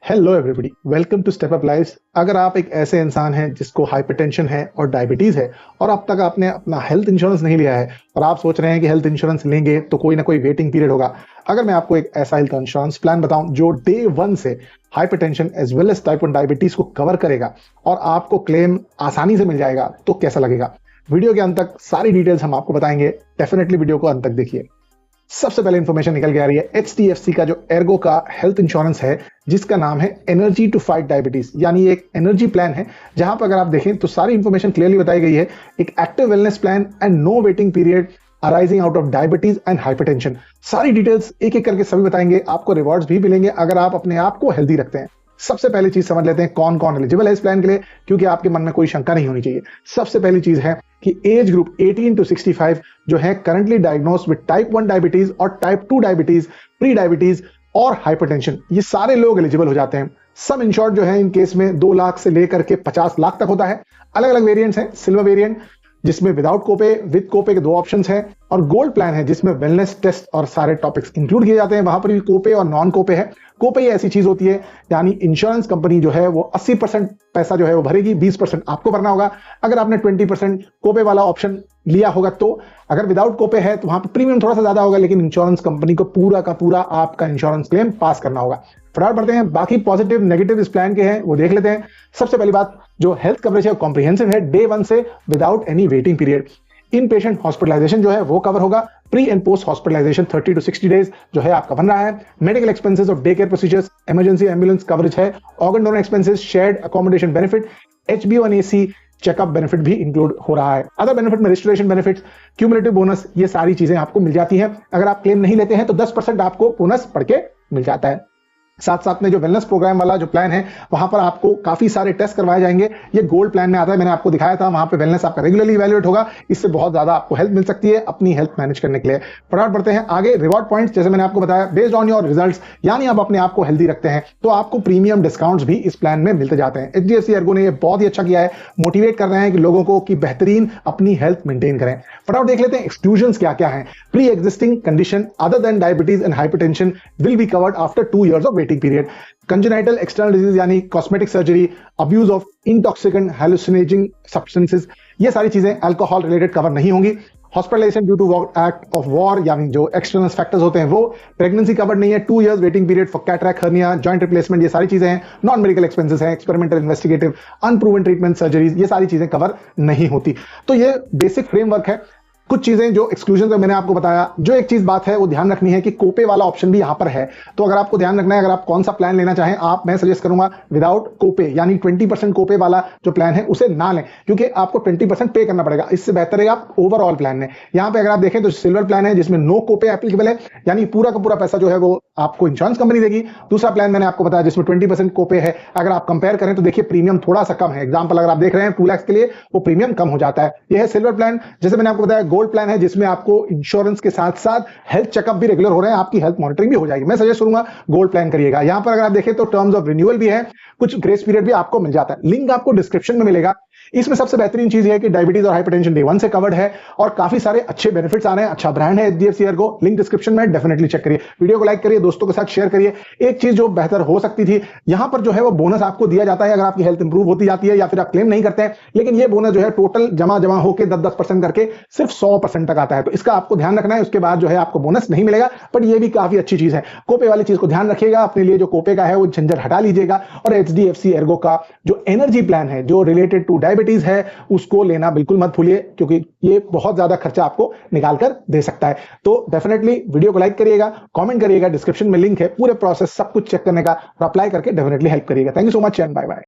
Hello everybody, welcome to Step Up Life. अगर आप एक ऐसे इंसान हैं जिसको हाइपरटेंशन है और डायबिटीज है और अब तक आपने अपना हेल्थ इंश्योरेंस नहीं लिया है और आप सोच रहे हैं कि हेल्थ इंश्योरेंस लेंगे तो कोई ना कोई वेटिंग पीरियड होगा, अगर मैं आपको एक ऐसा हेल्थ इंश्योरेंस प्लान बताऊं जो डे वन से hypertension as well as type 1 diabetes को कवर करेगा और आपको क्लेम आसानी से मिल जाएगा, तो कैसा लगेगा? वीडियो के अंत तक सारी डिटेल्स हम आपको बताएंगे। डेफिनेटली वीडियो को अंत तक देखिए। सबसे पहले इंफॉर्मेशन निकल के आ रही है एचडीएफसी का जो एर्गो का हेल्थ इंश्योरेंस है जिसका नाम है एनर्जी टू फाइट डायबिटीज, यानी एक एनर्जी प्लान है जहां पर अगर आप देखें तो सारी इंफॉर्मेशन क्लियरली बताई गई है। एक active wellness plan and no waiting period arising out of diabetes and hypertension. सारी डिटेल्स एक एक करके सभी बताएंगे। आपको रिवॉर्ड्स भी मिलेंगे अगर आप अपने आप को हेल्दी रखते हैं। सबसे पहली चीज समझ लेते हैं कौन कौन एलिजिबल है इस प्लान के लिए, क्योंकि आपके मन में कोई शंका नहीं होनी चाहिए। सबसे पहली चीज है कि एज ग्रुप 18 टू 65 जो है currently diagnosed with type 1 diabetes और टाइप 2 डायबिटीज, प्री डायबिटीज और हाइपरटेंशन, ये सारे लोग एलिजिबल हो जाते हैं। सम इंश्योर्ड जो है इन केस में 2 लाख से लेकर के 50 लाख तक होता है। अलग अलग वेरिएंट्स हैं। सिल्वर वेरिएंट जिसमें विदाउट कोपे, विद कोपे के 2 ऑप्शंस हैं, और गोल्ड प्लान है जिसमें वेलनेस टेस्ट और सारे टॉपिक्स इंक्लूड किए जाते हैं। वहां पर भी कोपे और नॉन कोपे है। कोपे ये ऐसी चीज होती है यानी इंश्योरेंस कंपनी जो है वो 80% पैसा जो है वो भरेगी, 20% आपको भरना होगा। अगर आपने 20% कोपे वाला ऑप्शन लिया होगा तो अगर विदाउट कोपे है तो वहां पर प्रीमियम थोड़ा सा ज्यादा होगा, लेकिन इंश्योरेंस कंपनी को पूरा का पूरा आपका इंश्योरेंस क्लेम पास करना होगा। फटाफट बढ़ते हैं, बाकी पॉजिटिव नेगेटिव इस प्लान के हैं वो देख लेते हैं। सबसे पहली बात, जो हेल्थ कवरेज है कॉम्प्रिहेंसिव है डे 1 से without any waiting period. In patient hospitalization जो है वो कवर होगा। Pre and post hospitalization 30 to 60 days जो है आपका बन रहा है। मेडिकल एक्सपेंसेस और day care procedures, emergency ambulance coverage है। Organ donor expenses, shared accommodation benefit, HbA1c checkup benefit भी इंक्लूड हो रहा है। अदर बेनिफिट में रिस्टोरेशन बेनिफिट्स, क्यूमुलेटिव बोनस, ये सारी चीजें आपको मिल जाती हैं। अगर आप क्लेम नहीं लेते हैं तो 10% आपको बोनस पड़ के मिल जाता है। साथ साथ में जो वेलनेस प्रोग्राम वाला जो प्लान है वहां पर आपको काफी सारे टेस्ट करवाए जाएंगे। ये गोल्ड प्लान में आता है, मैंने आपको दिखाया था। वहां पे वेलनेस आपका रेगुलरली इवैल्यूएट होगा। इससे बहुत ज्यादा आपको हेल्प मिल सकती है अपनी हेल्थ मैनेज करने के लिए। फटाफट बढ़ते हैं आगे। रिवॉर्ड पॉइंट्स जैसे मैंने आपको बताया बेस्ड ऑन योर रिजल्ट्स, यानी आप अपने आप को हेल्दी रखते हैं तो आपको प्रीमियम डिस्काउंट्स भी इस प्लान में मिलते जाते हैं। एचडीएफसी एर्गो ने ये बहुत ही अच्छा किया है, मोटिवेट कर रहे हैं कि लोगों को कि बेहतरीन अपनी हेल्थ मेंटेन करें। फटाफट देख लेते हैं एक्सक्लूजन्स क्या क्या है। Pre existing condition other than diabetes and hypertension will be covered after 2 years of waiting period. Congenital external disease यानी cosmetic surgery, abuse of intoxicant hallucinating substances, ये सारी चीजें अल्कोहल रिलेटेड कवर नहीं होंगी। Hospitalization due to act of war यानी जो external factors होते हैं वो। प्रेगनेंसी कवर्ड नहीं है। 2 years waiting period for cataract, hernia, joint replacement, ये सारी चीजें हैं। नॉन मेडिकल एक्सपेंसेस हैं, experimental, investigative, unproven treatment, surgeries, ये सारी चीजें कवर नहीं होती। तो ये बेसिक फ्रेमवर्क है। कुछ चीजें जो एक्सक्लूजन मैंने आपको बताया। जो एक चीज बात है वो ध्यान रखनी है कि कोपे वाला ऑप्शन भी यहां पर है, तो अगर आपको ध्यान रखना है अगर आप कौन सा प्लान लेना चाहें, मैं सजेस्ट करूंगा विदाउट कोपे यानी 20% कोपे वाला जो प्लान है उसे ना लें, क्योंकि आपको 20% पे करना पड़ेगा। इससे बेहतर है आप ओवरऑल प्लान लें। यहां पे अगर आप देखें तो सिल्वर प्लान है जिसमें नो कोपे एप्लीकेबल है, यानी पूरा का पूरा पैसा जो है वो आपको इंश्योरेंस कंपनी देगी। दूसरा प्लान मैंने आपको बताया जिसमें 20% कोपे है। अगर आप कंपेयर करें तो देखिए प्रीमियम थोड़ा सा कम है। एग्जाम्पल अगर आप देख रहे हैं 2 लाख के लिए वो प्रीमियम कम हो जाता है। यह है सिल्वर प्लान। जैसे मैंने आपको बताया गोल्ड प्लान है जिसमें आपको इंश्योरेंस के साथ साथ हेल्थ चेकअप भी रेगुलर हो रहे हैं, आपकी हेल्थ मॉनिटरिंग भी हो जाएगी। मैं सजेस्ट करूंगा गोल्ड प्लान करिएगा। यहां पर अगर आप देखें तो टर्म्स ऑफ रिन्यूअल भी है, कुछ ग्रेस पीरियड भी आपको मिल जाता है। लिंक आपको डिस्क्रिप्शन में मिलेगा। इसमें सबसे बेहतरीन चीज है कि डायबिटीज और हाइपरटेंशन डे 1 से कवर्ड है और काफी सारे अच्छे बेनिफिट्स आ रहे हैं। अच्छा ब्रांड है एचडीएफसी एर्गो, लिंक डिस्क्रिप्शन में, डेफिनेटली चेक करिए। वीडियो को लाइक करिए, दोस्तों के साथ शेयर करिए। एक चीज जो बेहतर हो सकती थी, यहां पर जो है वो बोनस आपको दिया जाता है अगर आपकी हेल्थ इंप्रूव होती जाती है या फिर आप क्लेम नहीं करते हैं, लेकिन ये बोनस जो है टोटल जमा जमा होकर 10-10% करके सिर्फ 100% तक आता है। तो इसका आपको ध्यान रखना है। उसके बाद जो है आपको बोनस नहीं मिलेगा, बट ये भी काफी अच्छी चीज है। कोपे वाली चीज को ध्यान रखिएगा, अपने लिए जो कोपे का है वो झंझट हटा लीजिएगा। और एचडीएफसी एर्गो का जो एनर्जी प्लान है जो रिलेटेड टू डायबिटीज है उसको लेना बिल्कुल मत भूलिए, क्योंकि ये बहुत ज्यादा खर्चा आपको निकाल कर दे सकता है। तो डेफिनेटली वीडियो को लाइक करिएगा, कमेंट करिएगा, डिस्क्रिप्शन में लिंक है, पूरे प्रोसेस सब कुछ चेक करने का और अप्लाई करके डेफिनेटली हेल्प करिएगा। Thank you so much and bye bye.